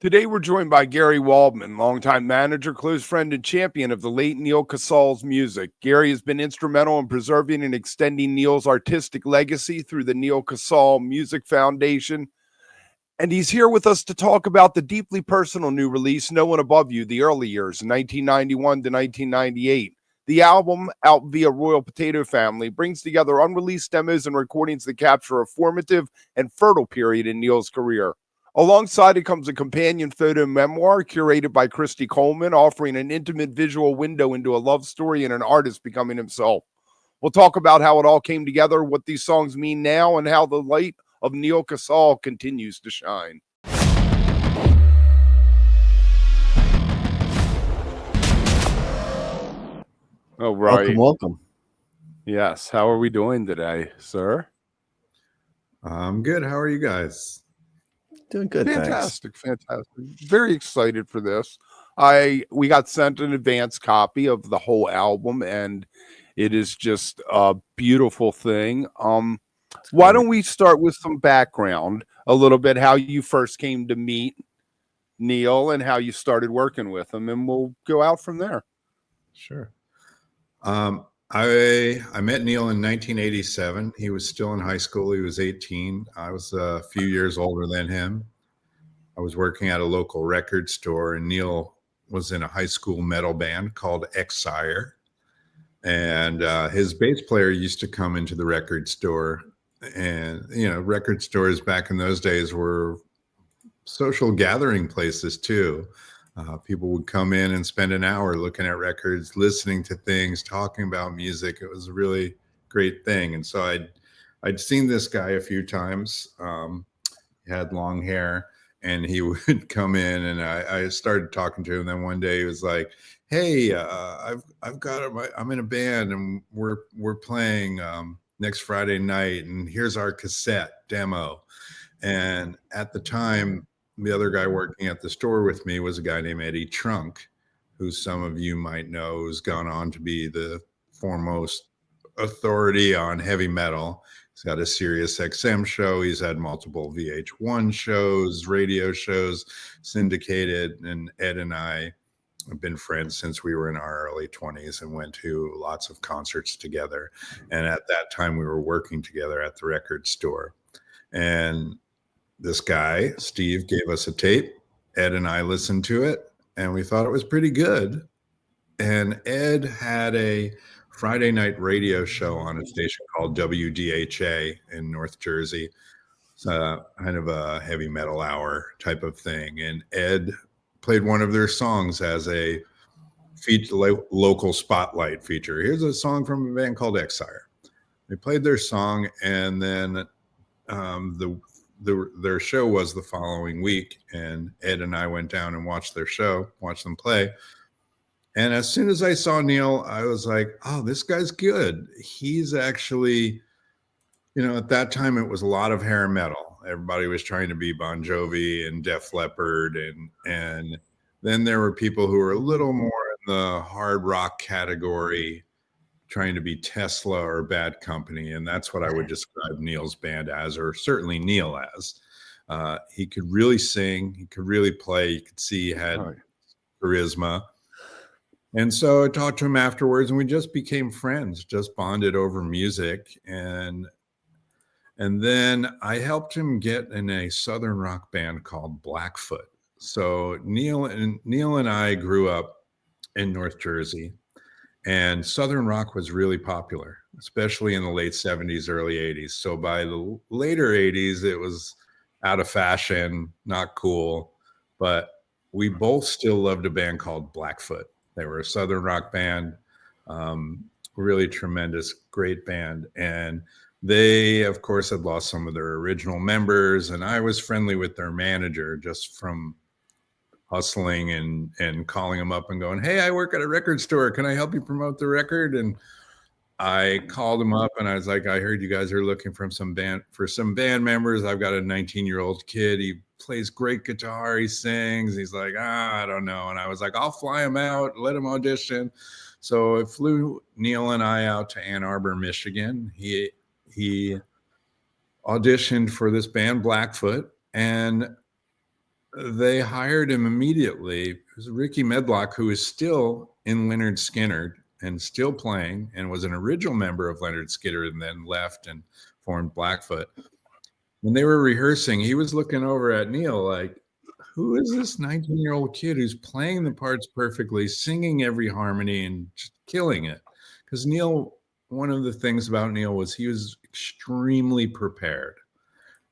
Today, we're joined by Gary Waldman, longtime manager, close friend, and champion of the late Neal Casal's music. Gary has been instrumental in preserving and extending Neal's artistic legacy through the Neal Casal Music Foundation. And he's here with us to talk about the deeply personal new release, No One Above You, the early years, 1991 to 1998. The album, out via Royal Potato Family, brings together unreleased demos and recordings that capture a formative and fertile period in Neal's career. Alongside it comes a companion photo memoir curated by Christy Coleman, offering an intimate visual window into a love story and an artist becoming himself. We'll talk about how it all came together, what these songs mean now, and how the light of Neal Casal continues to shine. Oh, right. Welcome. Yes. How are we doing today, sir? I'm good. How are you guys? Doing good. Fantastic. Very excited for this. We got sent an advance copy of the whole album, and it is just a beautiful thing. Why don't we start with some background, a little bit, how you first came to meet Neal and how you started working with him, and we'll go out from there. Sure. I met Neal in 1987. He was still in high school. He was 18. I was a few years older than him. I was working at a local record store, and Neal was in a high school metal band called Exire. And his bass player used to come into the record store. And, you know, record stores back in those days were social gathering places too. People would come in and spend an hour looking at records, listening to things, talking about music. It was a really great thing. And so I'd seen this guy a few times. He had long hair, and he would come in, and I started talking to him. Then one day he was like, "Hey, I'm in a band, and we're playing next Friday night, and here's our cassette demo." And at the time, the other guy working at the store with me was a guy named Eddie Trunk, who some of you might know, who's gone on to be the foremost authority on heavy metal. He's got a Sirius XM show. He's had multiple VH1 shows, radio shows, syndicated. And Ed and I have been friends since we were in our early 20s and went to lots of concerts together. And at that time, we were working together at the record store. And this guy, Steve, gave us a tape. Ed and I listened to it, and we thought it was pretty good. And Ed had a Friday night radio show on a station called WDHA in North Jersey. It's kind of a heavy metal hour type of thing. And Ed played one of their songs as a local spotlight feature. Here's a song from a band called Exire. They played their song, and then their show was the following week, and Ed and I went down and watched their show, watched them play. And as soon as I saw Neal, I was like, oh, this guy's good. He's actually, you know, at that time it was a lot of hair metal. Everybody was trying to be Bon Jovi and Def Leppard, and then there were people who were a little more in the hard rock category, trying to be Tesla or Bad Company. And that's what I would describe Neal's band as, or certainly Neal as. He could really sing. He could really play. You could see he had charisma. And so I talked to him afterwards, and we just became friends, just bonded over music. And then I helped him get in a Southern rock band called Blackfoot. So Neal and I grew up in North Jersey. And Southern rock was really popular, especially in the late 70s, early 80s. So by the later 80s, it was out of fashion, not cool. But we both still loved a band called Blackfoot. They were a Southern rock band, really tremendous, great band. And they, of course, had lost some of their original members. And I was friendly with their manager just from hustling and calling him up and going, hey, I work at a record store. Can I help you promote the record? And I called him up and I was like, I heard you guys are looking for some band members. I've got a 19-year-old kid. He plays great guitar. He sings. He's like, I don't know. And I was like, I'll fly him out, let him audition. So I flew Neal and I out to Ann Arbor, Michigan. He auditioned for this band Blackfoot, and they hired him immediately. It was Ricky Medlock, who is still in Lynyrd Skynyrd and still playing, and was an original member of Lynyrd Skynyrd and then left and formed Blackfoot. When they were rehearsing, he was looking over at Neal like, who is this 19-year-old kid who's playing the parts perfectly, singing every harmony and just killing it? Because Neal, one of the things about Neal was he was extremely prepared.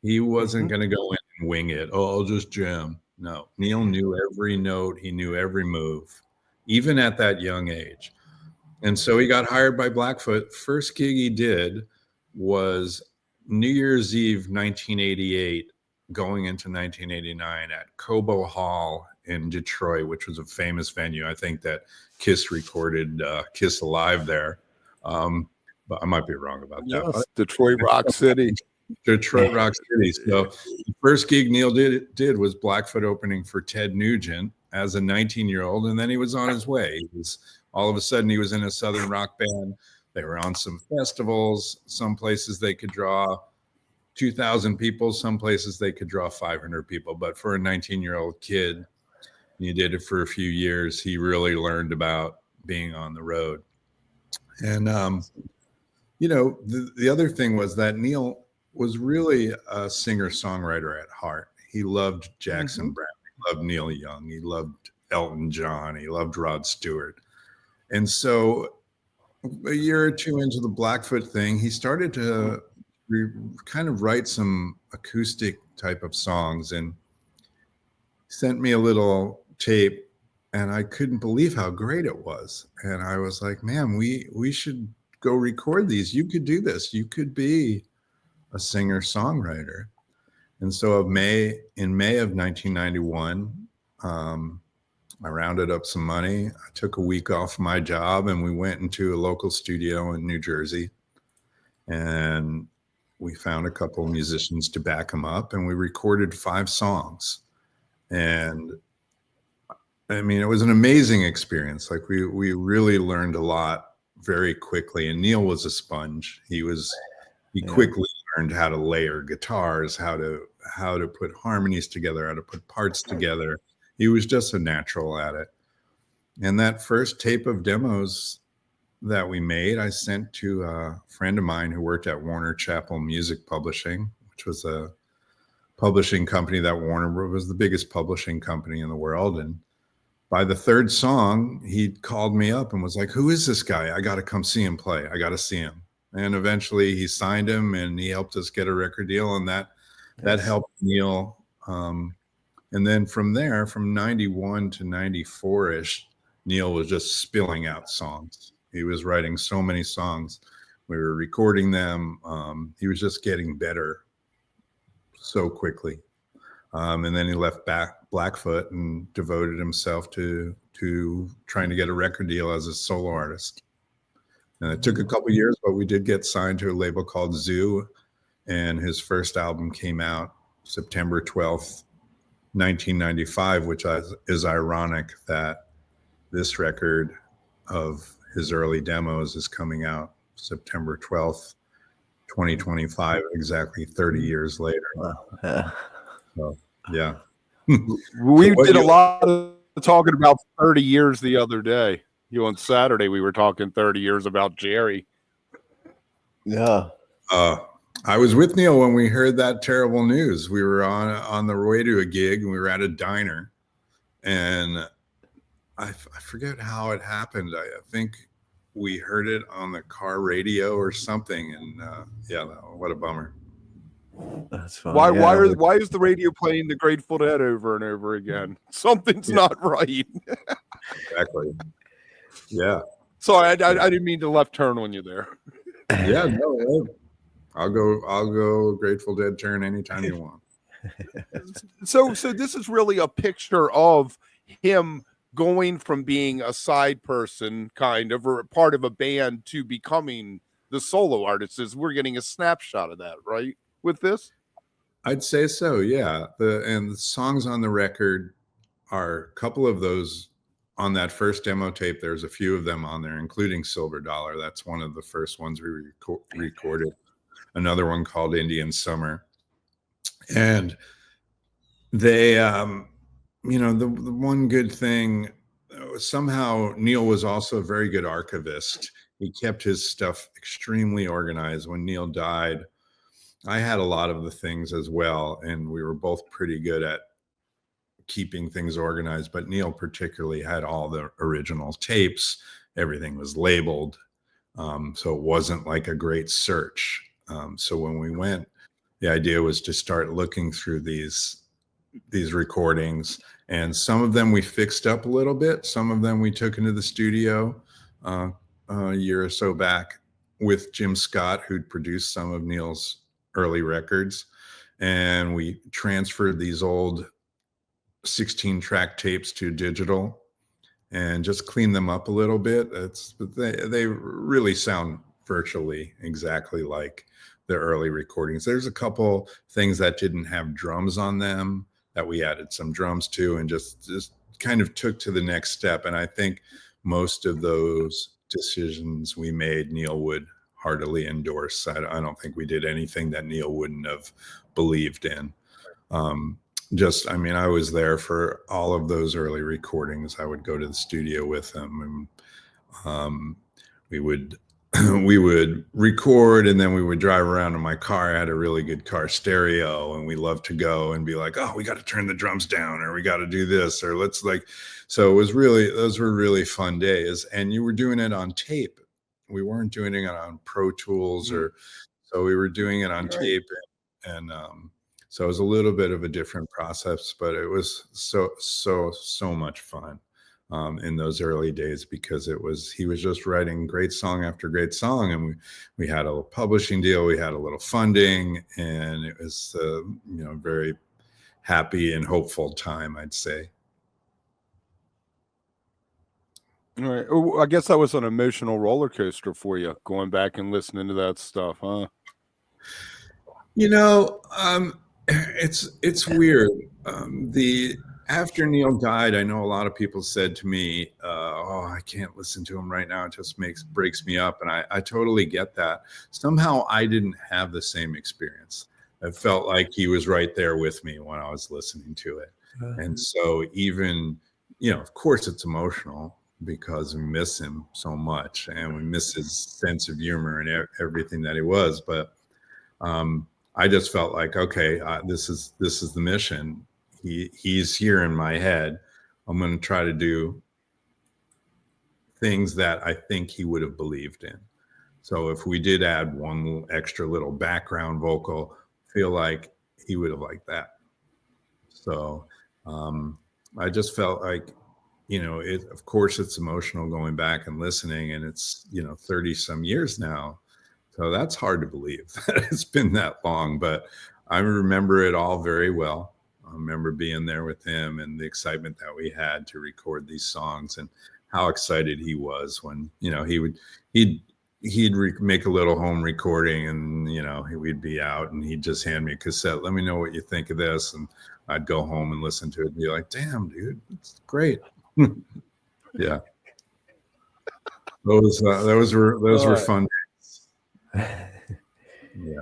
He wasn't going to go in and wing it. Oh, I'll just jam. No, Neal knew every note. He knew every move, even at that young age. And so he got hired by Blackfoot. First gig he did was New Year's Eve, 1988, going into 1989 at Cobo Hall in Detroit, which was a famous venue. I think that Kiss recorded Kiss Alive there. But I might be wrong about that. Yes, Detroit Rock City. Detroit Rock City. So the first gig Neal did was Blackfoot opening for Ted Nugent as a 19-year-old, and then he was on his way. All of a sudden he was in a Southern rock band. They were on some festivals. Some places they could draw 2,000 people. Some places they could draw 500 people. But for a 19-year-old kid, he did it for a few years. He really learned about being on the road. And, the other thing was that Neal was really a singer-songwriter at heart. He loved Jackson Browne. He loved Neil Young. He loved Elton John. He loved Rod Stewart. And so a year or two into the Blackfoot thing, he started to kind of write some acoustic type of songs and sent me a little tape, and I couldn't believe how great it was. And I was like, man, we should go record these. You could do this. You could be a singer-songwriter. And so in May of 1991, I rounded up some money. I took a week off my job and we went into a local studio in New Jersey, and we found a couple of musicians to back them up, and we recorded 5 songs. And I mean, it was an amazing experience. Like we really learned a lot very quickly. And Neal was a sponge. He quickly learned how to layer guitars, how to put harmonies together, how to put parts together. He was just a natural at it. And that first tape of demos that we made, I sent to a friend of mine who worked at Warner Chappell Music Publishing, which was a publishing company that Warner was the biggest publishing company in the world. And by the 3rd song, he called me up and was like, who is this guy? I got to come see him play. I got to see him. And eventually he signed him and he helped us get a record deal. And that helped Neal. And then from there, from 91 to 94-ish, Neal was just spilling out songs. He was writing so many songs. We were recording them. He was just getting better so quickly. And then he left Blackfoot and devoted himself to trying to get a record deal as a solo artist. And it took a couple years, but we did get signed to a label called Zoo. And his first album came out September 12th, 1995, which is ironic that this record of his early demos is coming out September 12th, 2025, exactly 30 years later. Wow. So, yeah. We did a lot of talking about 30 years the other day. On Saturday, we were talking 30 years about Jerry. Yeah. I was with Neal when we heard that terrible news. We were on the way to a gig, and we were at a diner, and I forget how it happened. I think we heard it on the car radio or something, and what a bummer. That's fine. Why is the radio playing the Grateful Dead over and over again? Something's not right. Exactly. Yeah. Sorry, I didn't mean to left turn on you there. Yeah, no. I'll go Grateful Dead turn anytime you want. So this is really a picture of him going from being a side person, kind of, or part of a band, to becoming the solo artist. We're getting a snapshot of that, right? With this, I'd say so. Yeah. The songs on the record are a couple of those on that first demo tape. There's a few of them on there, including Silver Dollar. That's one of the first ones we recorded. Another one called Indian Summer. And they, the one good thing, somehow Neal was also a very good archivist. He kept his stuff extremely organized. When Neal died, I had a lot of the things as well, and we were both pretty good at keeping things organized, but Neal particularly had all the original tapes. Everything was labeled. So it wasn't like a great search. So when we went, the idea was to start looking through these recordings, and some of them we fixed up a little bit. Some of them we took into the studio a year or so back with Jim Scott, who'd produced some of Neal's early records. And we transferred these old 16-track tapes to digital and just clean them up a little bit. They really sound virtually exactly like the early recordings. There's a couple things that didn't have drums on them that we added some drums to, and just kind of took to the next step. And I think most of those decisions we made, Neal would heartily endorse. I don't think we did anything that Neal wouldn't have believed in. I was there for all of those early recordings. I would go to the studio with him, and we would record, and then we would drive around in my car. I had a really good car stereo, and we loved to go and be like, oh, we got to turn the drums down, or we got to do this, or so those were really fun days. And you were doing it on tape. We weren't doing it on Pro Tools, so we were doing it on tape, and so it was a little bit of a different process, but it was so much fun in those early days, because he was just writing great song after great song, and we had a publishing deal, we had a little funding, and it was very happy and hopeful time, I'd say. All right. Oh, I guess that was an emotional roller coaster for you, going back and listening to that stuff, huh? It's weird. After Neal died, I know a lot of people said to me, oh, I can't listen to him right now. It just breaks me up. And I totally get that. Somehow I didn't have the same experience. I felt like he was right there with me when I was listening to it. And so even, of course it's emotional, because we miss him so much, and we miss his sense of humor and everything that he was. But I just felt like, okay, this is the mission. He's here in my head. I'm going to try to do things that I think he would have believed in. So if we did add one extra little background vocal, I feel like he would have liked that. So I just felt like, of course it's emotional going back and listening, and it's, 30 some years now. So that's hard to believe that it's been that long, but I remember it all very well. I remember being there with him and the excitement that we had to record these songs, and how excited he was when, he'd make a little home recording, and, we'd be out and he'd just hand me a cassette. Let me know what you think of this. And I'd go home and listen to it and be like, damn, dude, it's great. Yeah. Those were fun days. Yeah.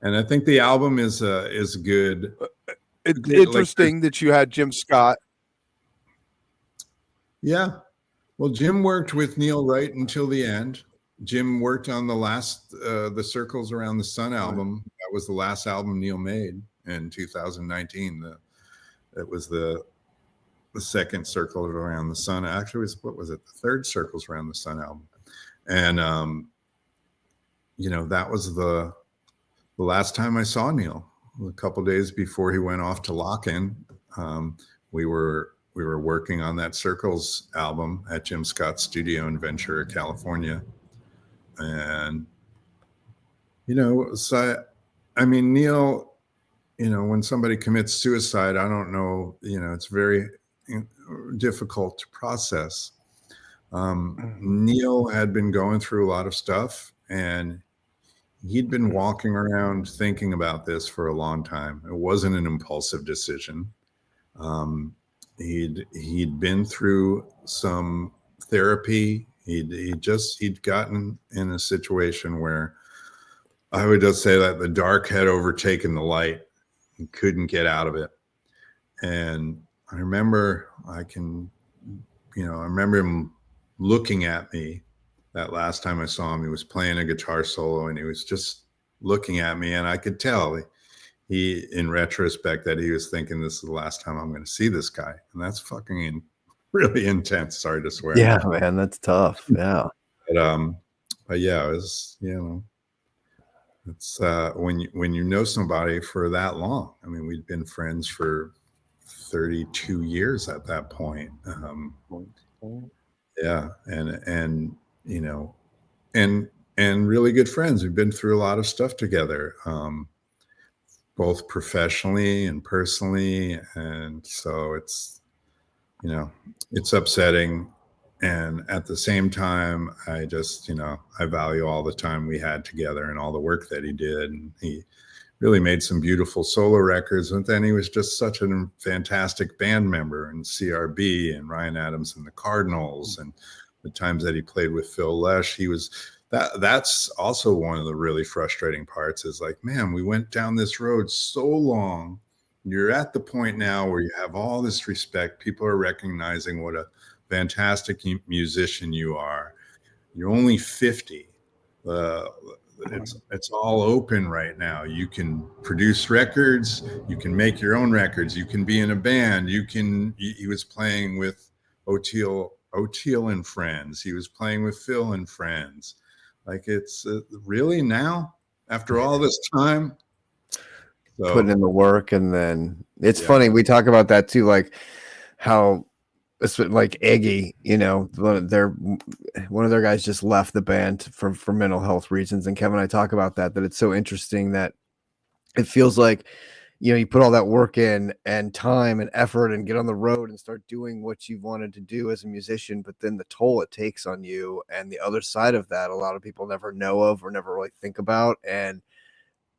And I think the album is good. It's interesting that you had Jim Scott. Yeah. Well, Jim worked with Neal right until the end. Jim worked on the last, the Circles Around the Sun album. That was the last album Neal made in 2019. It was the second Circle Around the Sun. Actually, what was it? The third Circles Around the Sun album. And, that was the last time I saw Neal. A couple days before he went off to lock-in, we were working on that Circles album at Jim Scott's studio in Ventura, California. And, so, Neal, when somebody commits suicide, I don't know, it's very difficult to process. Neal had been going through a lot of stuff, and he'd been walking around thinking about this for a long time. It wasn't an impulsive decision. He'd been through some therapy. He'd gotten in a situation where I would just say that the dark had overtaken the light. He couldn't get out of it. And I remember I remember him looking at me that last time I saw him. He was playing a guitar solo and he was just looking at me, and I could tell he in retrospect that he was thinking, this is the last time I'm going to see this guy. And that's fucking really intense. Sorry to swear. Yeah, man, that's tough. Yeah. But yeah, it was, it's when you know somebody for that long. I mean, we'd been friends for 32 years at that point. Yeah. And really good friends. We've been through a lot of stuff together, both professionally and personally. And so it's upsetting. And at the same time, I just, I value all the time we had together and all the work that he did. And he really made some beautiful solo records. And then he was just such a fantastic band member in CRB and Ryan Adams and the Cardinals. And the times that he played with Phil Lesh, that's also one of the really frustrating parts is like, man, we went down this road so long. You're at the point now where you have all this respect. People are recognizing what a fantastic musician you are. You're only 50. It's all open right now. You can produce records. You can make your own records. You can be in a band. He was playing with Oteil and Friends. He was playing with Phil and Friends. Like, it's really now after all this time. So, putting in the work. And then it's funny, we talk about that too, like how it's like Iggy, one of their guys just left the band for mental health reasons. And Kevin and I talk about that it's so interesting that it feels like, you put all that work in and time and effort and get on the road and start doing what you wanted to do as a musician, but then the toll it takes on you and the other side of that, a lot of people never know of or never really think about. And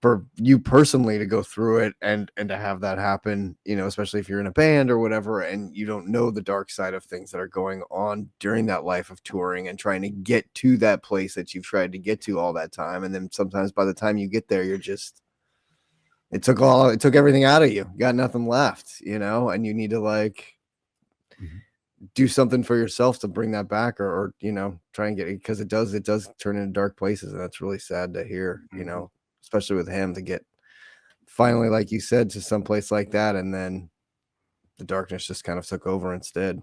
for you personally to go through it and to have that happen, especially if you're in a band or whatever, and you don't know the dark side of things that are going on during that life of touring and trying to get to that place that you've tried to get to all that time. And then sometimes by the time you get there, you're just, it took everything out of you. You got nothing left, and you need to do something for yourself to bring that back or try and get it, because it does turn into dark places. And that's really sad to hear, especially with him, to get finally, like you said, to some place like that. And then the darkness just kind of took over instead.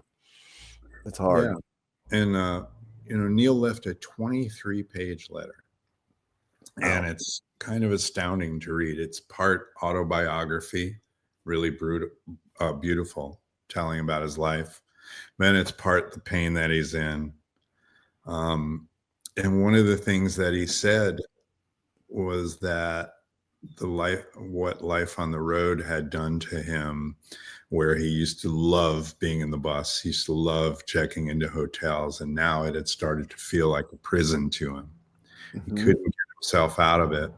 It's hard. Yeah. And, Neal left a 23-page letter. And it's kind of astounding to read. It's part autobiography, really beautiful, telling about his life. Then it's part the pain that he's in. And one of the things that he said was that what life on the road had done to him, where he used to love being in the bus, he used to love checking into hotels, and now it had started to feel like a prison to him. He couldn't get himself out of it.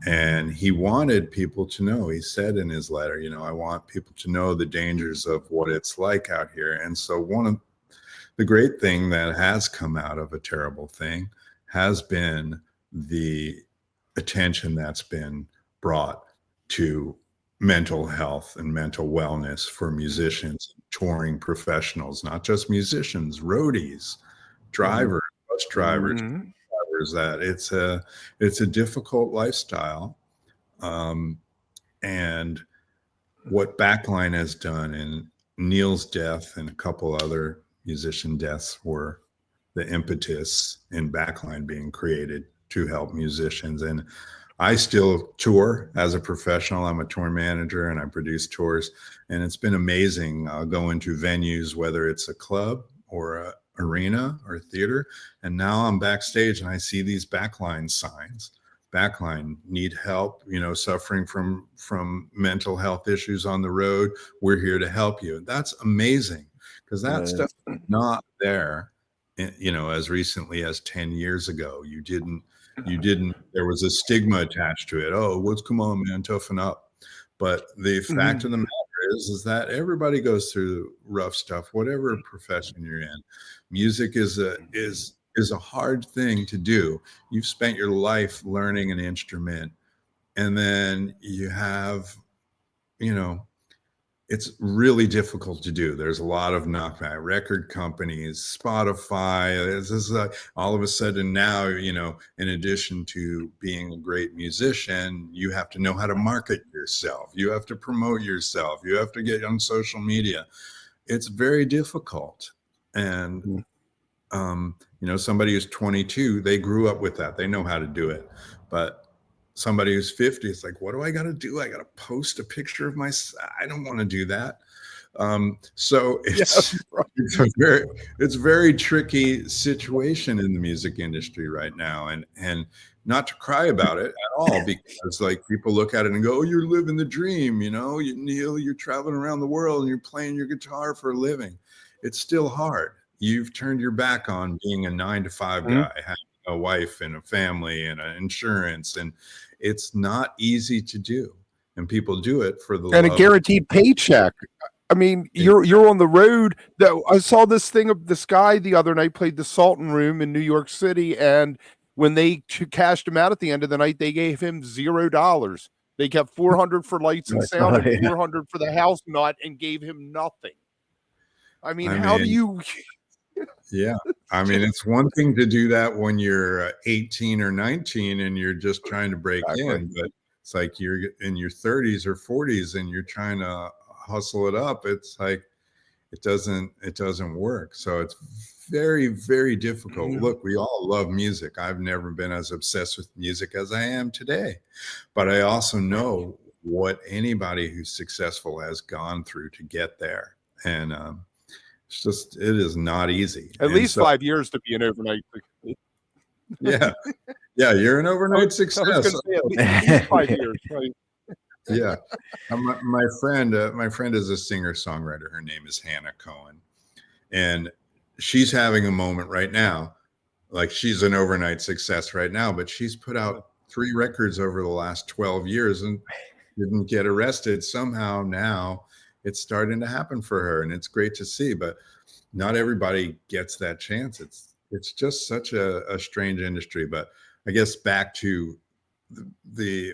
And he wanted people to know, he said in his letter, I want people to know the dangers of what it's like out here. And so one of the great thing that has come out of a terrible thing has been the attention that's been brought to mental health and mental wellness for musicians, touring professionals, not just musicians, roadies, drivers, bus drivers, that it's a difficult lifestyle. And what Backline has done, and Neal's death and a couple other musician deaths, were the impetus in Backline being created to help musicians. And I still tour as a professional. I'm a tour manager and I produce tours, and it's been amazing. I'll go into venues, whether it's a club or a arena or theater, and now I'm backstage and I see these Backline signs. Backline, need help, suffering from mental health issues on the road. We're here to help you. That's amazing, because that stuff is not there, as recently as 10 years ago. You didn't, there was a stigma attached to it. Oh, come on, man, toughen up. But the fact of the matter is that everybody goes through rough stuff, whatever profession you're in. Music is a hard thing to do. You've spent your life learning an instrument, and then you have, it's really difficult to do. There's a lot of knockback record companies, Spotify. This is all of a sudden now, in addition to being a great musician, you have to know how to market yourself. You have to promote yourself. You have to get on social media. It's very difficult. And, somebody who's 22, they grew up with that. They know how to do it. But somebody who's 50, it's like, what do I got to do? I got to post a picture of I don't want to do that. So it's it's a very tricky situation in the music industry right now, and not to cry about it at all, because like people look at it and go, oh, you're living the dream, Neal, you're traveling around the world and you're playing your guitar for a living. It's still hard. You've turned your back on being a 9-to-5 guy, having a wife and a family and an insurance, and it's not easy to do. And people do it for the and love a guaranteed paycheck. I mean, you're on the road. I saw this thing of this guy the other night played the Sultan Room in New York City, and when they cashed him out at the end of the night, they gave him $0. They kept $400 for lights and sound and $400 for the house nut, and gave him nothing. I mean, how do you? Yeah. I mean, it's one thing to do that when you're 18 or 19 and you're just trying to break in, but it's like you're in your 30s or 40s and you're trying to hustle it up. It's like, it doesn't work. So it's very, very difficult. Look, we all love music. I've never been as obsessed with music as I am today, but I also know what anybody who's successful has gone through to get there. And, it is not easy. At least 5 years to be an overnight. Yeah. You're an overnight success. At least 5 years. Right? Yeah. My friend is a singer-songwriter. Her name is Hannah Cohen. And she's having a moment right now. Like, she's an overnight success right now, but she's put out 3 records over the last 12 years and didn't get arrested. Somehow now it's starting to happen for her, and it's great to see, but not everybody gets that chance. It's just such a strange industry. But I guess back to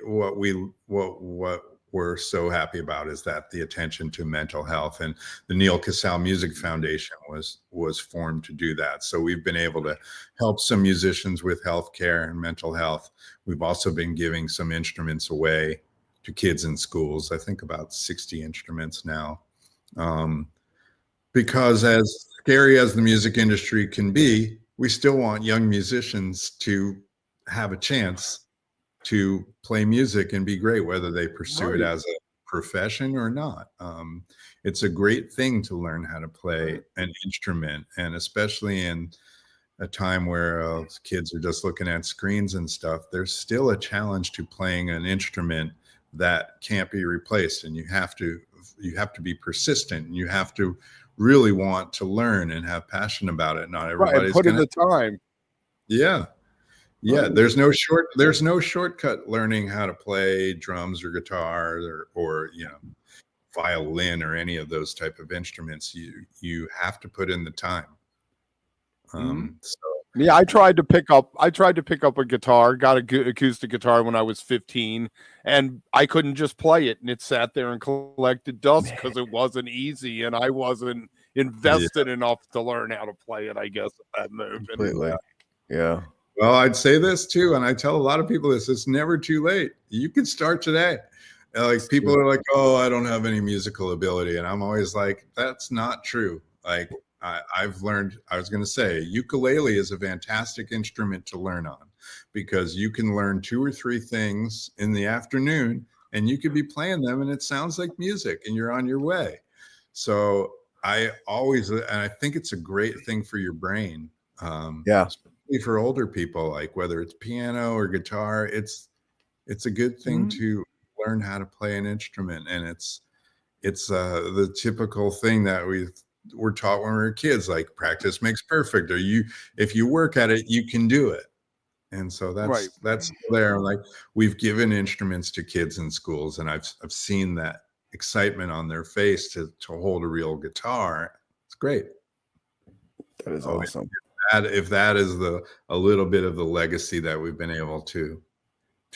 what we're so happy about is that the attention to mental health, and the Neal Casal Music Foundation was formed to do that. So we've been able to help some musicians with healthcare and mental health. We've also been giving some instruments away to kids in schools. I think about 60 instruments now. Because as scary as the music industry can be, we still want young musicians to have a chance to play music and be great, whether they pursue it as a profession or not. It's a great thing to learn how to play an instrument, and especially in a time where kids are just looking at screens and stuff, there's still a challenge to playing an instrument that can't be replaced, and you have to be persistent, and you have to really want to learn and have passion about it. Not everybody's put in the time. Yeah. There's no shortcut learning how to play drums or guitar or violin or any of those type of instruments. You have to put in the time. Yeah, I tried to pick up a guitar, got a good acoustic guitar when I was 15, and I couldn't just play it, and it sat there and collected dust because it wasn't easy, and I wasn't invested enough to learn how to play it, I guess, at that moment. Completely. Yeah. Well, I'd say this too, and I tell a lot of people this: it's never too late. You can start today. Like, people are like, "Oh, I don't have any musical ability," and I'm always like, "That's not true." Like, I've learned, I was going to say, ukulele is a fantastic instrument to learn on, because you can learn 2 or 3 things in the afternoon and you could be playing them and it sounds like music and you're on your way. So and I think it's a great thing for your brain. Especially for older people, like whether it's piano or guitar, it's a good thing to learn how to play an instrument. And it's the typical thing that we're taught when we were kids, like practice makes perfect, or if you work at it, you can do it. And so that's there. Like, we've given instruments to kids in schools, and I've seen that excitement on their face to hold a real guitar. It's great. That is awesome. If that is a little bit of the legacy that we've been able to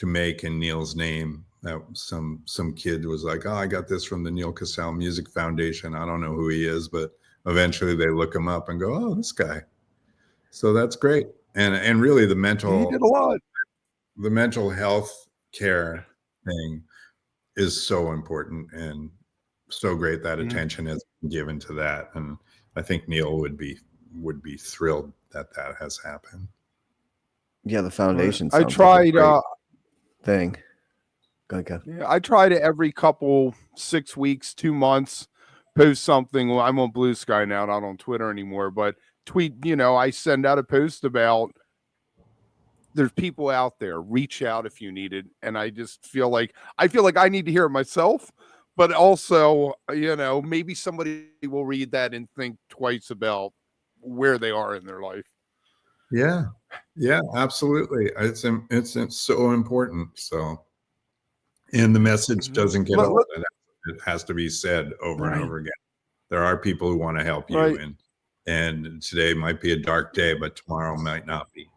make in Neal's name, that some kid was like, oh, I got this from the Neal Casal Music Foundation. I don't know who he is, but eventually they look him up and go, oh, this guy. So that's great. And really He did a lot. the mental health care thing is so important and so great that attention has been given to that. And I think Neal would be thrilled that has happened. Yeah, the foundation. I tried thing. Go ahead. Yeah, I try to every couple 6 weeks, 2 months, post something. Well, I'm on Blue Sky now, not on Twitter anymore, but tweet, I send out a post about there's people out there, reach out if you need it. And I just feel like I need to hear it myself, but also, maybe somebody will read that and think twice about where they are in their life. Yeah. Yeah, absolutely. It's so important. So, and the message doesn't get old. It has to be said over and over again. There are people who want to help you, and today might be a dark day, but tomorrow might not be.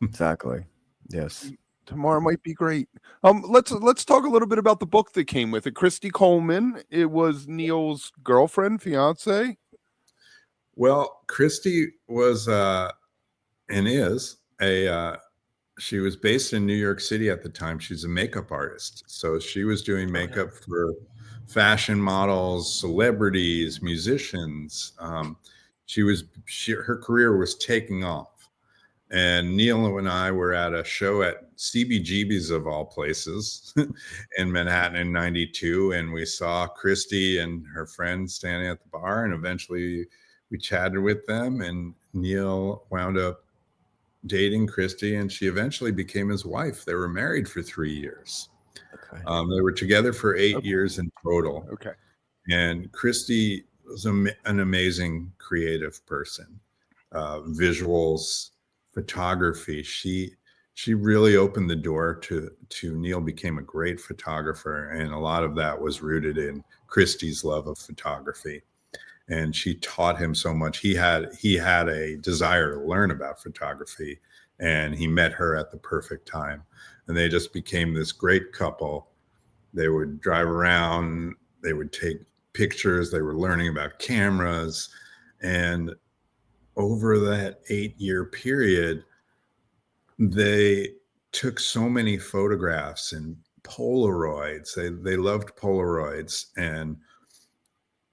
Exactly. Yes. Tomorrow might be great. Let's talk a little bit about the book that came with it. Christy Coleman. It was Neal's girlfriend, fiance. Well, Christy was and is she was based in New York City at the time. She's a makeup artist. So she was doing makeup for fashion models, celebrities, musicians. Her career was taking off. And Neal and I were at a show at CBGB's of all places in Manhattan in 92. And we saw Christy and her friend standing at the bar. And eventually we chatted with them, and Neal wound up dating Christy, and she eventually became his wife. They were married for 3 years. Okay. They were together for 8 years in total. Okay. And Christy was an amazing creative person. Visuals, photography. She really opened the door to Neal became a great photographer, and a lot of that was rooted in Christy's love of photography. And she taught him so much. He had a desire to learn about photography, and he met her at the perfect time. And they just became this great couple. They would drive around, they would take pictures, they were learning about cameras. And over that 8-year period, they took so many photographs and Polaroids. They loved Polaroids. And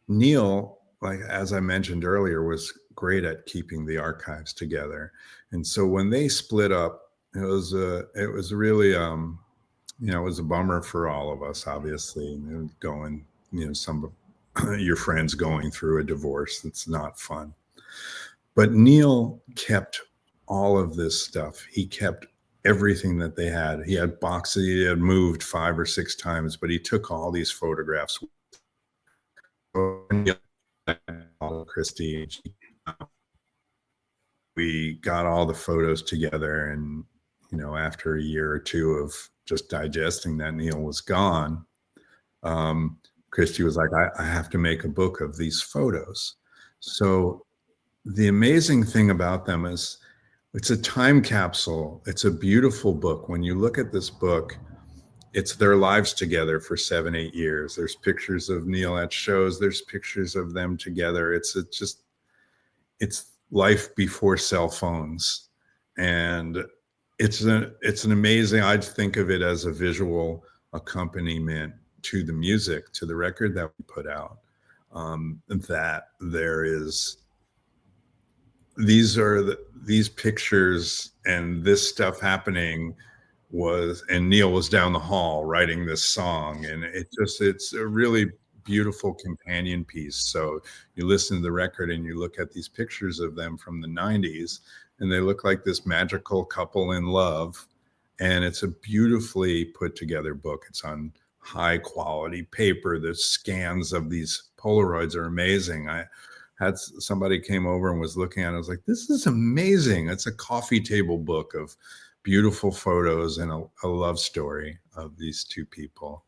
Neal, like as I mentioned earlier, was great at keeping the archives together. And so when they split up, it was really it was a bummer for all of us, obviously, going, some of your friends going through a divorce. It's not fun. But Neal kept all of this stuff. He kept everything that they had. He had boxes he had moved 5 or 6 times, but he took all these photographs. Christy, we got all the photos together, and after a year or two of just digesting that Neal was gone, Christy was like, I have to make a book of these photos. So the amazing thing about them is it's a time capsule. It's a beautiful book. When you look at this book, it's their lives together for 7-8 years. There's pictures of Neal at shows. There's pictures of them together. It's life before cell phones. And it's an amazing, I'd think of it as a visual accompaniment to the music, to the record that we put out. That there is, these pictures and this stuff happening and Neal was down the hall writing this song, and it's a really beautiful companion piece. So you listen to the record and you look at these pictures of them from the 90s, and they look like this magical couple in love. And it's a beautifully put together book. It's on high quality paper. The scans of these Polaroids are amazing. I had somebody came over and was looking at it. I was like, this is amazing. It's a coffee table book of beautiful photos and a love story of these two people.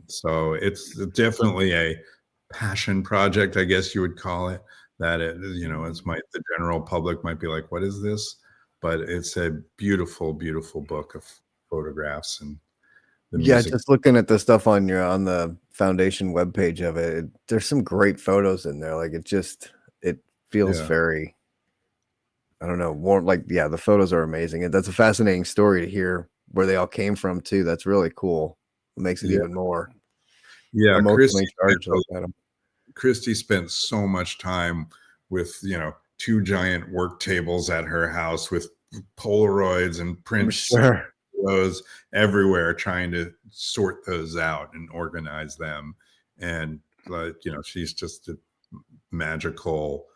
So it's definitely a passion project, I guess you would call it. That the general public might be like, what is this? But it's a beautiful, beautiful book of photographs, and the Yeah, music. just looking at the stuff on the foundation webpage of it, there's some great photos in there. Like it feels Yeah. very, I don't know, more like, yeah, the photos are amazing. And that's a fascinating story to hear where they all came from too. That's really cool. It makes it Yeah. even more Yeah. emotionally charged like that. Christy spent so much time with, 2 giant work tables at her house with Polaroids and I'm prints, sure. those everywhere, trying to sort those out and organize them. And she's just a magical,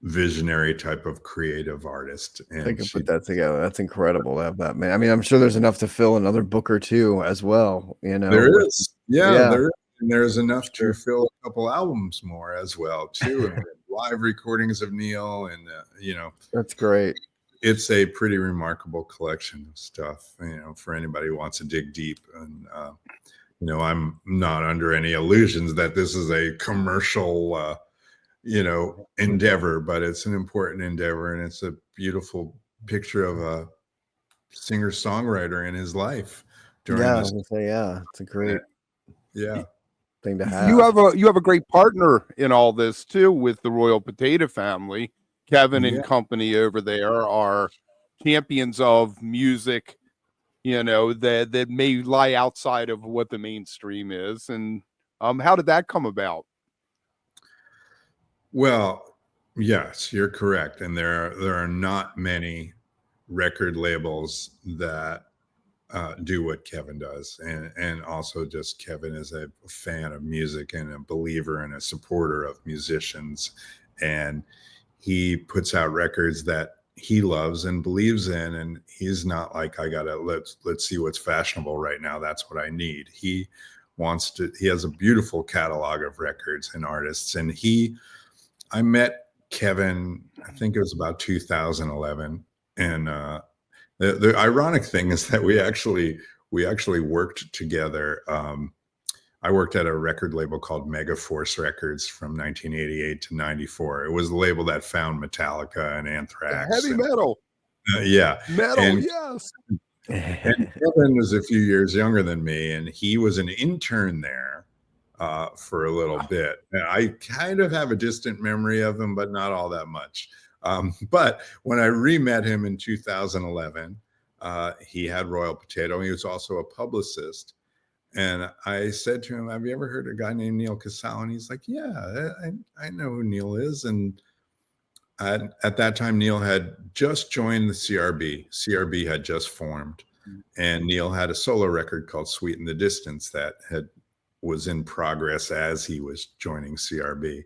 visionary type of creative artist. They And could she, put that together. That's incredible to have that, man. I mean, I'm sure there's enough to fill another book or two as well, there with, is, yeah, yeah, there is. And there's enough to sure. fill a couple albums more as well, too. And we have live recordings of Neal, and That's great. it's a pretty remarkable collection of stuff, for anybody who wants to dig deep. And I'm not under any illusions that this is a commercial endeavor, but it's an important endeavor, and it's a beautiful picture of a singer-songwriter in his life during Yeah, I this. was gonna say, yeah, it's a great Yeah. thing to You have. have a great partner in all this too with the Royal Potato Family. Kevin Yeah. and company over there are champions of music, that may lie outside of what the mainstream is. And how did that come about? Well, yes, you're correct. And there are not many record labels that do what Kevin does. And also, just Kevin is a fan of music and a believer and a supporter of musicians. And he puts out records that he loves and believes in. And he's not like, I gotta let's see what's fashionable right now. That's what I need. He has a beautiful catalog of records and artists. And I met Kevin, I think it was about 2011. And the ironic thing is that we actually worked together. I worked at a record label called Megaforce Records from 1988 to 94. It was the label that found Metallica and Anthrax. Heavy metal. Yeah. Metal, And yes. Kevin was a few years younger than me, and he was an intern there for a little bit. And I kind of have a distant memory of him, but not all that much. But when I re-met him in 2011, he had Royal Potato. He was also a publicist. And I said to him, have you ever heard of a guy named Neal Casal? And he's like, yeah, I know who Neal is. And at that time, Neal had just joined the CRB. CRB had just formed. And Neal had a solo record called Sweet in the Distance that was in progress as he was joining CRB.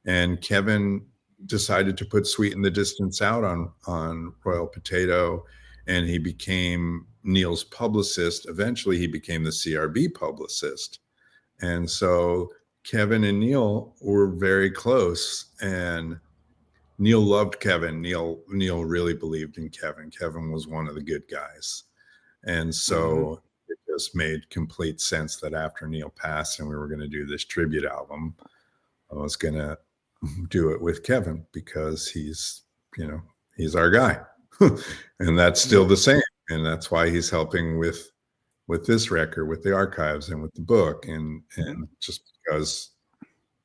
And Kevin decided to put Sweet in the Distance out on Royal Potato, and he became Neal's publicist. Eventually he became the CRB publicist. And so Kevin and Neal were very close, and Neal loved Kevin. Neal really believed in Kevin. Kevin was one of the good guys. And so it just made complete sense that after Neal passed and we were going to do this tribute album, I was going to do it with Kevin because he's our guy. And that's still the same. And that's why he's helping with this record, with the archives and with the book. And just because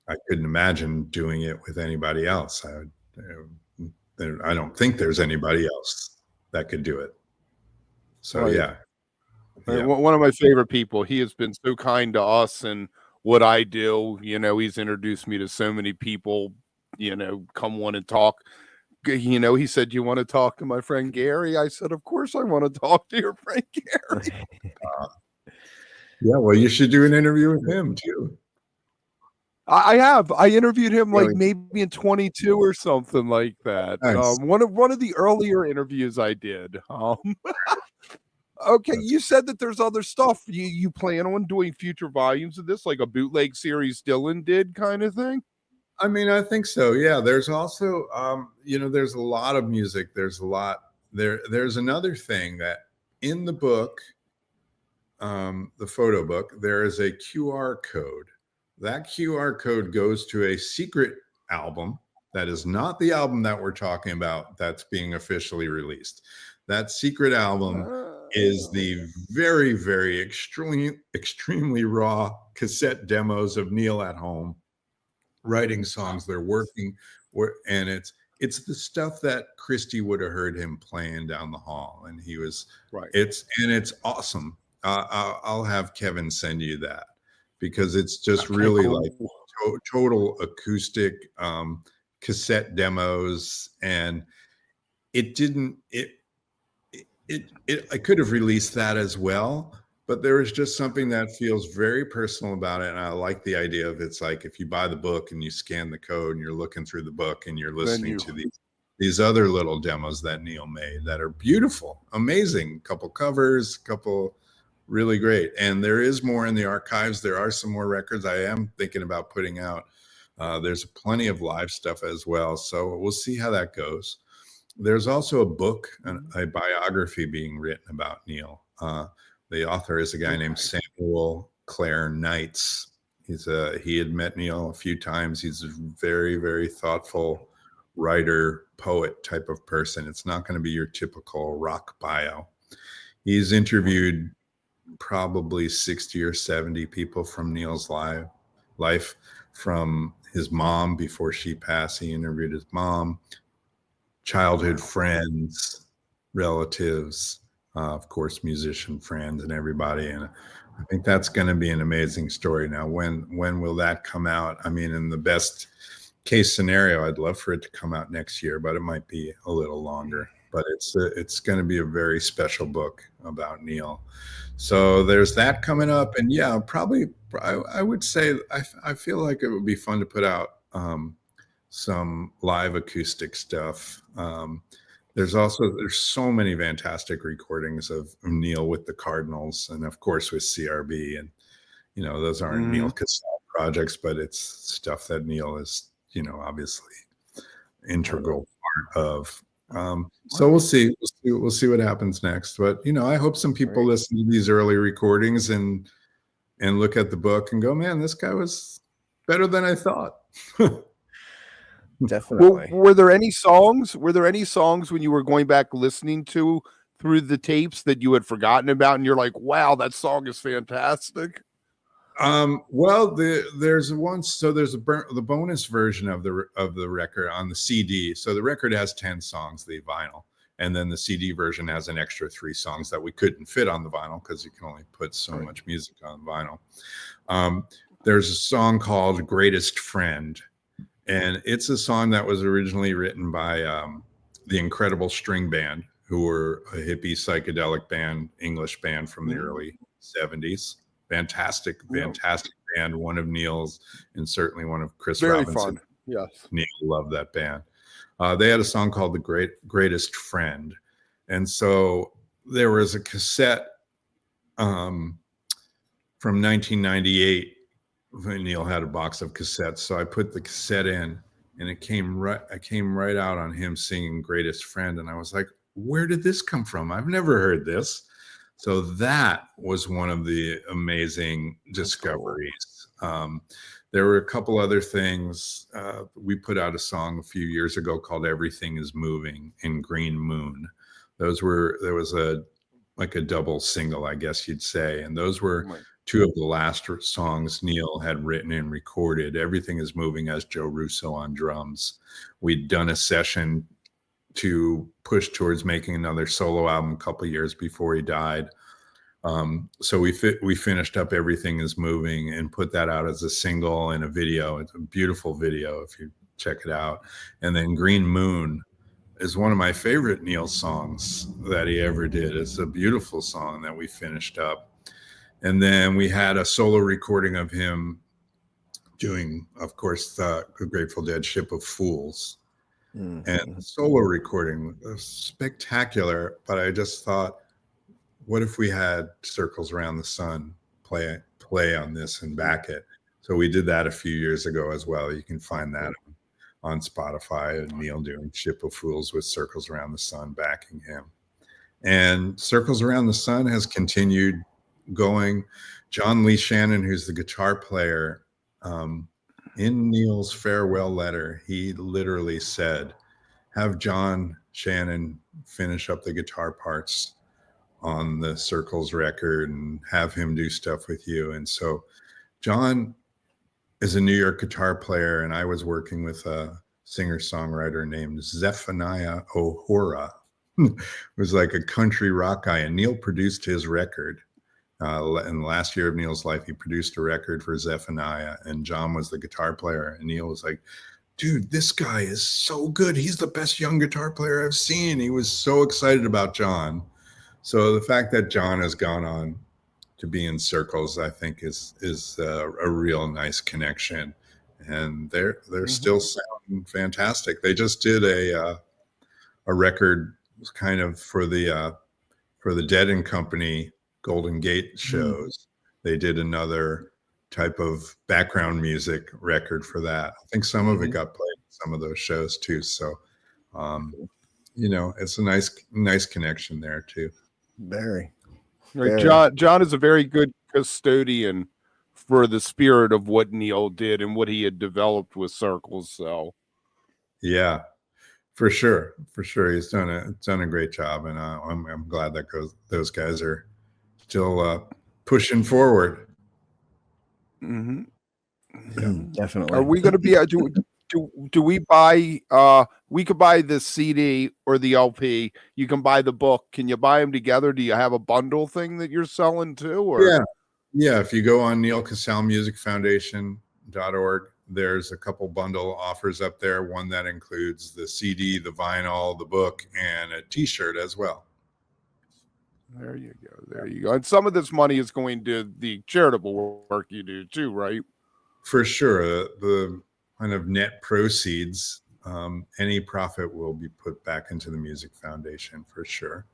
I couldn't imagine doing it with anybody else. I don't think there's anybody else that could do it. So, Right. yeah. One of my favorite people. He has been so kind to us and what I do. He's introduced me to so many people, come want to talk. He said, you want to talk to my friend Gary? I said, of course I want to talk to your friend Gary. Yeah, well, you should do an interview with him too. I interviewed him maybe in 22 or something like that. Nice. One of the earlier interviews I did. Okay, you said that there's other stuff. You plan on doing future volumes of this, like a bootleg series Dylan did kind of thing? I mean, I think so. Yeah. There's also, there's a lot of music. There's a lot there. There's another thing that in the book, the photo book, there is a QR code. That QR code goes to a secret album that is not the album that we're talking about that's being officially released. That secret album is the very, very extremely raw cassette demos of Neal at home writing songs. They're working, and it's the stuff that Christy would have heard him playing down the hall, and he was Right. It's awesome. I'll have Kevin send you that, because it's just really cool. like total acoustic cassette demos, and it didn't I could have released that as well, but there is just something that feels very personal about it. And I like the idea of, it's like if you buy the book and you scan the code and you're looking through the book and you're listening to these other little demos that Neal made that are beautiful, amazing, couple covers, couple really great. And there is more in the archives. There are some more records I am thinking about putting out. There's plenty of live stuff as well. So we'll see how that goes. There's also a book, a biography being written about Neal. The author is a guy named Samuel Clare Knights. He had met Neal a few times. He's a very, very thoughtful writer, poet type of person. It's not going to be your typical rock bio. He's interviewed probably 60 or 70 people from Neal's life, from his mom before she passed. He interviewed his mom, childhood friends, relatives, of course, musician friends, and everybody. And I think that's going to be an amazing story. Now, when will that come out? I mean, in the best case scenario, I'd love for it to come out next year, but it might be a little longer. But it's going to be a very special book about Neal. So there's that coming up. And yeah, probably I would say I feel like it would be fun to put out some live acoustic stuff. There's so many fantastic recordings of Neal with the Cardinals, and of course with CRB, and those aren't Neal Casal projects, but it's stuff that Neal is obviously integral part of. So we'll see what happens next. But I hope some people listen to these early recordings and look at the book and go, man, this guy was better than I thought. Definitely. Were there any songs when you were going back listening to through the tapes that you had forgotten about, and you're like, wow, that song is fantastic? Well, there's one. So there's the bonus version of the record on the CD. So the record has 10 songs, the vinyl, and then the CD version has an extra 3 songs that we couldn't fit on the vinyl because you can only put so much music on vinyl. There's a song called "Greatest Friend," and it's a song that was originally written by the Incredible String Band, who were a hippie psychedelic band, English band from the early 70s. Fantastic band. One of Neal's, and certainly one of Chris Robinson. Fun. Yes. Neal loved that band. They had a song called "The Greatest Friend." And so there was a cassette from 1998 when Neal had a box of cassettes. So I put the cassette in, and I came right out on him singing "Greatest Friend." And I was like, where did this come from? I've never heard this. So that was one of the amazing discoveries. There were a couple other things. We put out a song a few years ago called "Everything Is Moving" in Green Moon. There was a double single, I guess you'd say. And those were 2 of the last songs Neal had written and recorded. "Everything Is Moving" as Joe Russo on drums. We'd done a session to push towards making another solo album a couple of years before he died. So we finished up "Everything Is Moving" and put that out as a single and a video. It's a beautiful video if you check it out. And then "Green Moon" is one of my favorite Neal songs that he ever did. It's a beautiful song that we finished up. And then we had a solo recording of him doing, of course, the Grateful Dead "Ship of Fools." And the solo recording was spectacular, but I just thought, what if we had "Circles Around the Sun" play on this and back it? So we did that a few years ago as well. You can find that on Spotify, and Neal doing "Ship of Fools" with "Circles Around the Sun" backing him. And "Circles Around the Sun" has continued going. John Lee Shannon, who's the guitar player, in Neal's farewell letter, he literally said, have John Shannon finish up the guitar parts on the Circles record and have him do stuff with you. And so John is a New York guitar player, and I was working with a singer-songwriter named Zephaniah O'Hora. It was like a country rock guy, and Neal produced his record. In the last year of Neal's life, he produced a record for Zephaniah, and John was the guitar player. And Neal was like, dude, this guy is so good. He's the best young guitar player I've seen. He was so excited about John. So the fact that John has gone on to be in Circles, I think is a real nice connection. And they're still sounding fantastic. They just did a record kind of for the Dead and Company Golden Gate shows. They did another type of background music record for that. I think some of it got played in some of those shows too. So, it's a nice connection there too. Very. Right. John is a very good custodian for the spirit of what Neal did and what he had developed with Circles. So, yeah, for sure. He's done a great job, and I'm glad that those guys are still pushing forward. Yeah, definitely. Are we going to be? Do we buy? We could buy the CD or the LP. You can buy the book. Can you buy them together? Do you have a bundle thing that you're selling too? Or yeah. If you go on Neal Casal Music Foundation.org, there's a couple bundle offers up there. One that includes the CD, the vinyl, the book, and a T-shirt as well. There you go. And some of this money is going to the charitable work you do too, right? For sure. The kind of net proceeds, any profit will be put back into the Music Foundation for sure.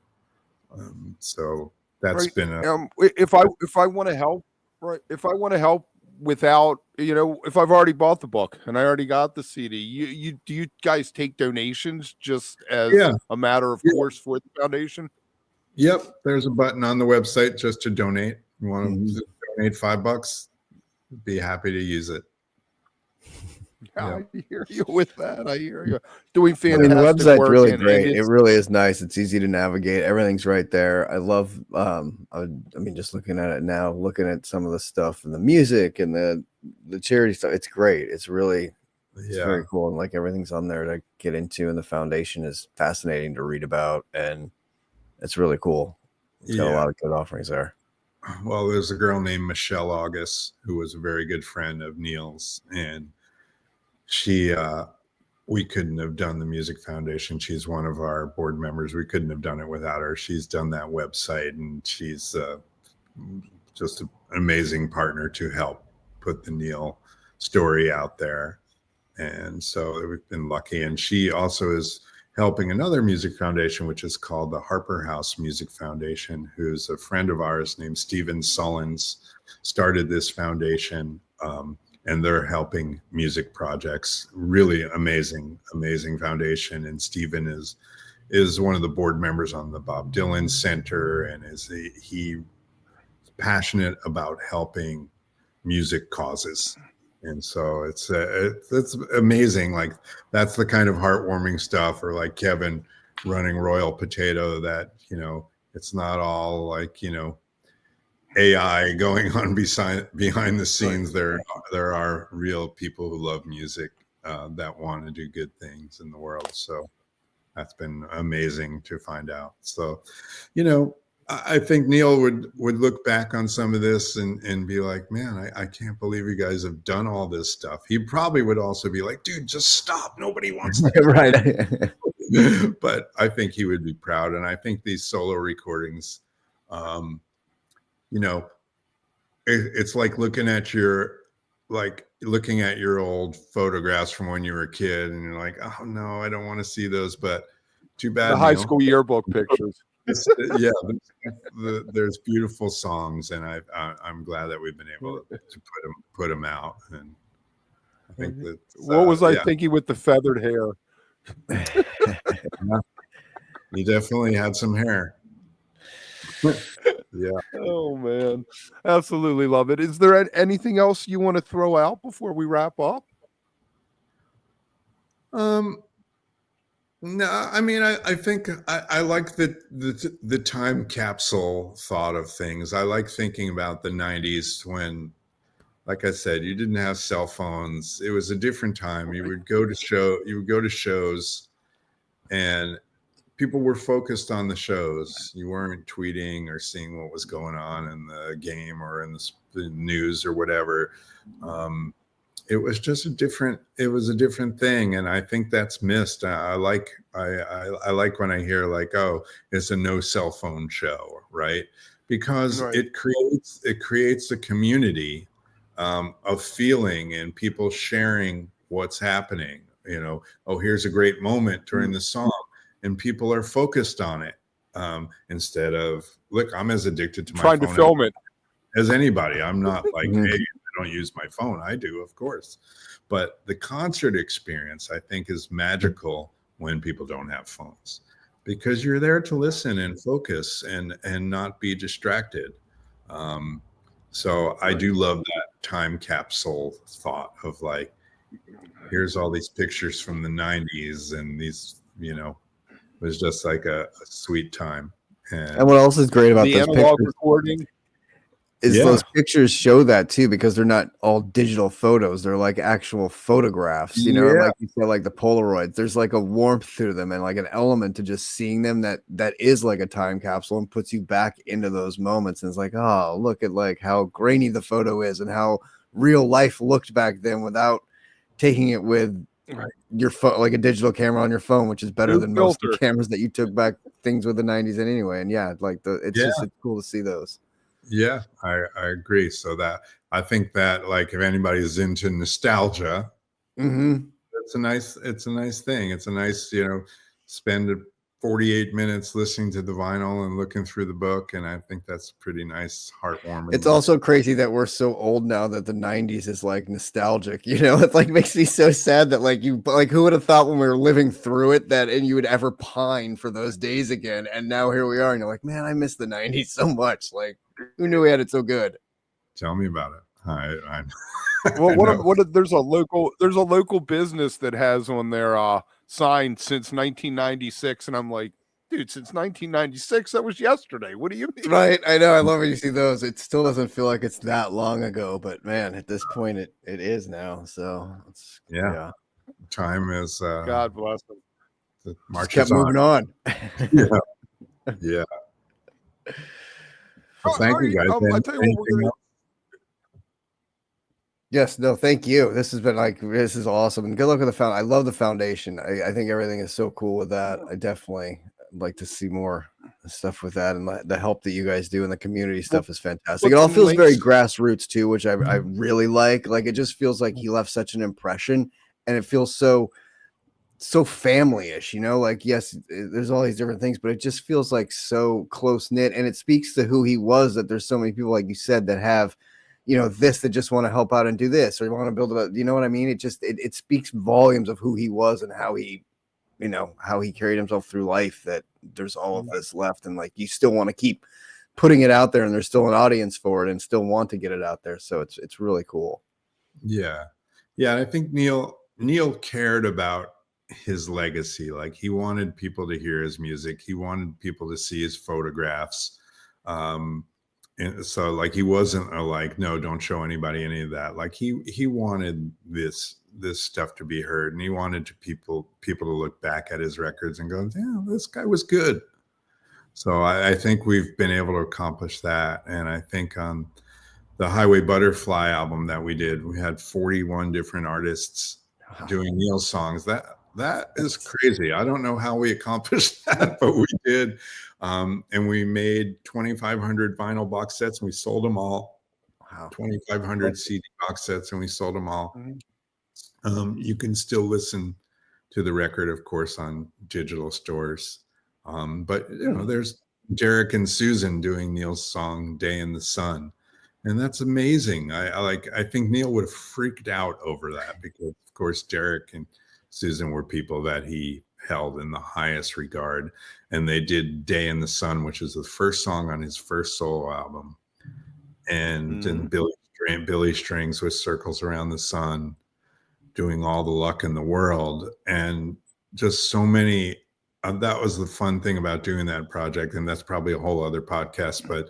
So that's been if I want to help, right? If I want to help without, if I've already bought the book and I already got the CD, do you guys take donations just as a matter of course for the foundation? Yep, there's a button on the website just to donate. You want to donate $5? Be happy to use it. Yeah, I hear you with that. I hear you. Doing fantastic the website's work. Really great. It really is nice. It's easy to navigate. Everything's right there. I love. Just looking at it now, looking at some of the stuff and the music and the charity stuff. It's great. It's really, it's very cool. And like everything's on there to get into, and the foundation is fascinating to read about, and it's really cool. It's got a lot of good offerings there. Well, there's a girl named Michelle August who was a very good friend of Neal's, and she, we couldn't have done the Music Foundation. She's one of our board members. We couldn't have done it without her. She's done that website, and she's just an amazing partner to help put the Neal story out there. And so we've been lucky. And she also is helping another music foundation, which is called the Harper House Music Foundation, who's a friend of ours named Stephen Sullins, started this foundation. And they're helping music projects. Really amazing foundation. And Stephen is one of the board members on the Bob Dylan Center, and he's passionate about helping music causes. And so it's amazing. Like that's the kind of heartwarming stuff, or like Kevin running Royal Potato, that, it's not all like, AI going on behind the scenes. There are real people who love music that want to do good things in the world. So that's been amazing to find out. So, I think Neal would look back on some of this and be like, man, I can't believe you guys have done all this stuff. He probably would also be like, dude, just stop. Nobody wants to. Right. But I think he would be proud. And I think these solo recordings, it's like looking at your old photographs from when you were a kid, and you're like, oh no, I don't want to see those. But too bad. The high school yearbook pictures. There's beautiful songs, and I'm glad that we've been able to put them out. And I think that. What was I thinking with the feathered hair? You definitely had some hair. Yeah. Oh man, absolutely love it. Is there anything else you want to throw out before we wrap up? No, I mean, I think I like the time capsule thought of things. I like thinking about the 90s when, like I said, you didn't have cell phones. It was a different time. You would go to shows, and people were focused on the shows. You weren't tweeting or seeing what was going on in the game or in the news or whatever. It was just it was a different thing, and I think that's missed. I like when I hear like, oh, it's a no cell phone show, right? Because Right. it creates a community of feeling and people sharing what's happening. Oh, here's a great moment during the song, and people are focused on it, instead of, look, I'm as addicted to my Trying to phone film it. as anybody. I'm not like, Mhm. hey, I don't use my phone. I do, of course. But the concert experience, I think, is magical when people don't have phones, because you're there to listen and focus and not be distracted. So I do love that time capsule thought of like, here's all these pictures from the 90s, and these, it was just like a sweet time. And what else is great about The those analog pictures recording. is Yeah. those pictures show that too, because they're not all digital photos. They're like actual photographs, and Yeah. like you said, like the Polaroids, there's like a warmth to them and like an element to just seeing them that is like a time capsule and puts you back into those moments. And it's like, oh, look at like how grainy the photo is and how real life looked back then without taking it with your phone, like a digital camera on your phone, which is better No than most of the filter. cameras that you took back things with the 90s and anyway. And yeah, like it's cool to see those. Yeah, I agree. So that, I think that, like, if anybody's into nostalgia, Mm-hmm. it's a nice thing. It's a nice, spend 48 minutes listening to the vinyl and looking through the book. And I think that's pretty nice, heartwarming. It's also crazy that we're so old now that the 90s is like nostalgic, it like makes me so sad that like who would have thought when we were living through it that and you would ever pine for those days again. And now here we are and you're like, man, I miss the 90s so much. Like, who knew we had it so good? Tell me about it. I Well, there's a local business that has on their sign since 1996, and I'm like, dude, since 1996, that was yesterday. What do you mean? Right. I know. I love when you see those. It still doesn't feel like it's that long ago, but man, at this point it is now. So yeah. Time is God bless them. the Just marches kept moving on. Yeah. Well, thank you guys. I tell you what, we're gonna. Yes, no, thank you. This is awesome. And good luck with the foundation. I love the foundation. I think everything is so cool with that. I definitely like to see more stuff with that, and the help that you guys do and the community stuff is fantastic. It all feels very grassroots too, which I really like. Like, it just feels like he left such an impression, and it feels so family-ish, like, yes, there's all these different things, but it just feels like so close-knit, and it speaks to who he was, that there's so many people, like you said, that have this, that just want to help out and do this, or you want to build about, you know what I mean? It just it speaks volumes of who he was and how he how he carried himself through life, that there's all of this left, and like you still want to keep putting it out there, and there's still an audience for it and still want to get it out there. So it's really cool. Yeah. And I think Neal cared about his legacy. Like, he wanted people to hear his music. He wanted people to see his photographs. And so, like, he wasn't like, no, don't show anybody any of that. Like, he wanted this stuff to be heard, and he wanted people to look back at his records and go, yeah, this guy was good. So I think we've been able to accomplish that. And I think on the Highway Butterfly album that we did, we had 41 different artists doing Neal songs. That is crazy. I don't know how we accomplished that, but we did. And we made 2,500 vinyl box sets, and we sold them all. Wow. 2,500 CD box sets, and we sold them all. You can still listen to the record, of course, on digital stores. But there's Derek and Susan doing Neal's song "Day in the Sun," and that's amazing. I think Neal would have freaked out over that, because, of course, Derek and Susan were people that he held in the highest regard, and they did "Day in the Sun," which is the first song on his first solo album, and then Billy Strings with "Circles Around the Sun," doing "All the Luck in the World." And just so many. That was the fun thing about doing that project, and that's probably a whole other podcast. But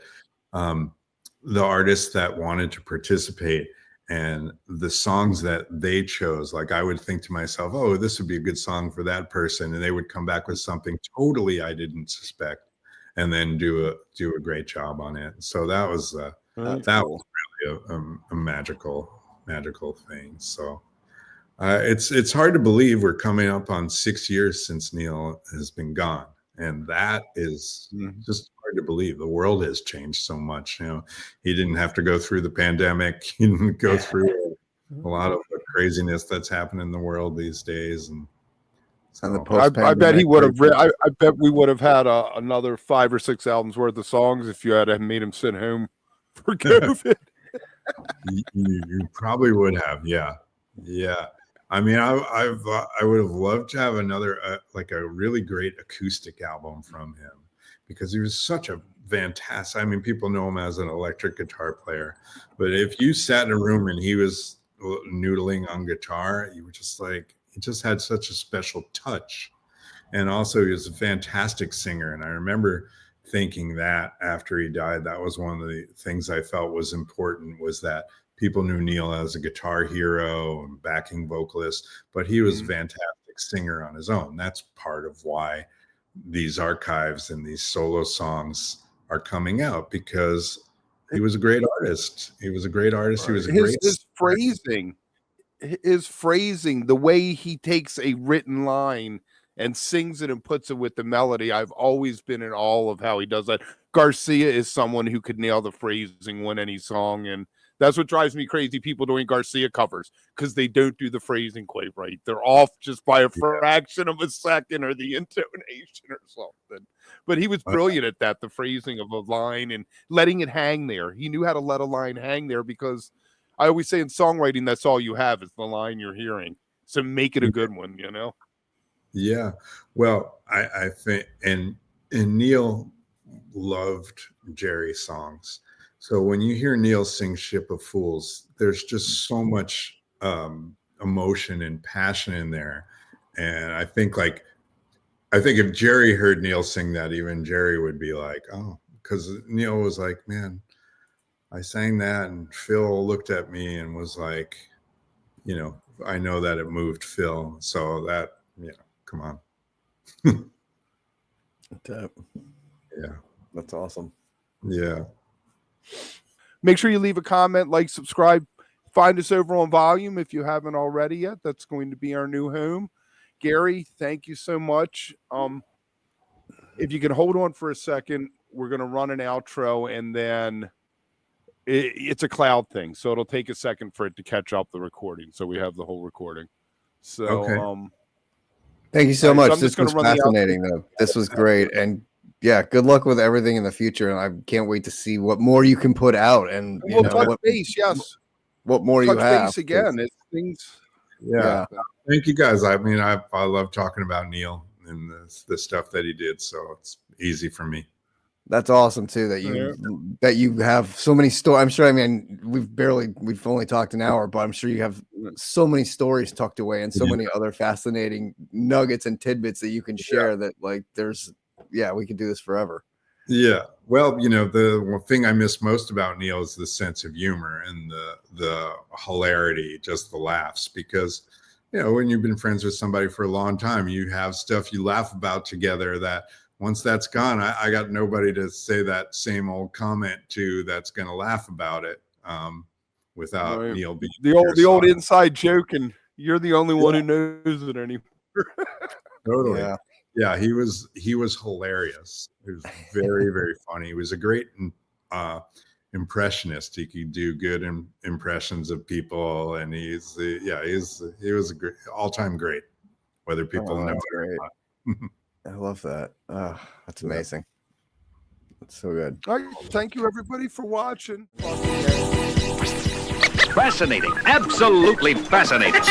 the artists that wanted to participate and the songs that they chose, like I would think to myself, oh, this would be a good song for that person, and they would come back with something totally I didn't suspect, and then do a great job on it. So that was was really a magical thing. So it's hard to believe we're coming up on 6 years since Neal has been gone, and that is just hard to believe. The world has changed so much. He didn't have to go through the pandemic. He didn't go through a lot of the craziness that's happening in the world these days, and so, I bet he would have. I bet we would have had another 5 or 6 albums worth of songs if you had made him sit home for COVID. you probably would have, yeah. I mean, I would have loved to have another like a really great acoustic album from him, because he was such a fantastic. I mean, people know him as an electric guitar player, but if you sat in a room and he was noodling on guitar, you were just like, he just had such a special touch. And also he was a fantastic singer. And I remember thinking that after he died, that was one of the things I felt was important, was that people knew Neal as a guitar hero and backing vocalist, but he was a fantastic singer on his own. That's part of why these archives and these solo songs are coming out, because he was a great artist. He was a great artist. He was a great his phrasing, the way he takes a written line and sings it and puts it with the melody. I've always been in awe of how he does that. Garcia is someone who could nail the phrasing on any song, and that's what drives me crazy. People doing Garcia covers, because they don't do the phrasing quite right. They're off just by a fraction of a second, or the intonation or something. But he was brilliant at that, the phrasing of a line and letting it hang there. He knew how to let a line hang there, because I always say in songwriting, that's all you have is the line you're hearing. So make it a good one, Yeah. Well, I think, and Neal loved Jerry songs. So when you hear Neal sing Ship of Fools, there's just so much emotion and passion in there. And I think if Jerry heard Neal sing that, even Jerry would be like, oh, because Neal was like, man, I sang that, and Phil looked at me and was like, I know that it moved Phil. So that, come on. Yeah. That's awesome. Yeah. Make sure you leave a comment, like, subscribe. Find us over on Volume if you haven't already yet. That's going to be our new home. Gary, thank you so much. If you can hold on for a second, we're going to run an outro, and then it's a cloud thing, so it'll take a second for it to catch up the recording, so we have the whole recording. So, okay. Thank you so much. This was fascinating, though. This was great, and yeah, good luck with everything in the future. And I can't wait to see what more you can put out, and we'll touch base. Yes, what more you have base again. It's things. Yeah. Thank you, guys. I mean, I love talking about Neal and the stuff that he did, so it's easy for me. That's awesome too, that you have so many stories. I'm sure, I mean, we've only talked an hour, but I'm sure you have so many stories tucked away and so many other fascinating nuggets and tidbits that you can share that, like, we could do this forever. Yeah. Well, the one thing I miss most about Neal is the sense of humor and the hilarity, just the laughs, because, when you've been friends with somebody for a long time, you have stuff you laugh about together that once that's gone, I got nobody to say that same old comment to that's going to laugh about it without Neal being the old inside joke, and you're the only one who knows it anymore. Totally. Yeah, he was hilarious. He was very, very funny. He was a great impressionist. He could do good impressions of people, and he was a great, all-time great, whether people know it or not. I love that. That's amazing. That's so good. All right, thank you everybody for watching. Fascinating. Absolutely fascinating.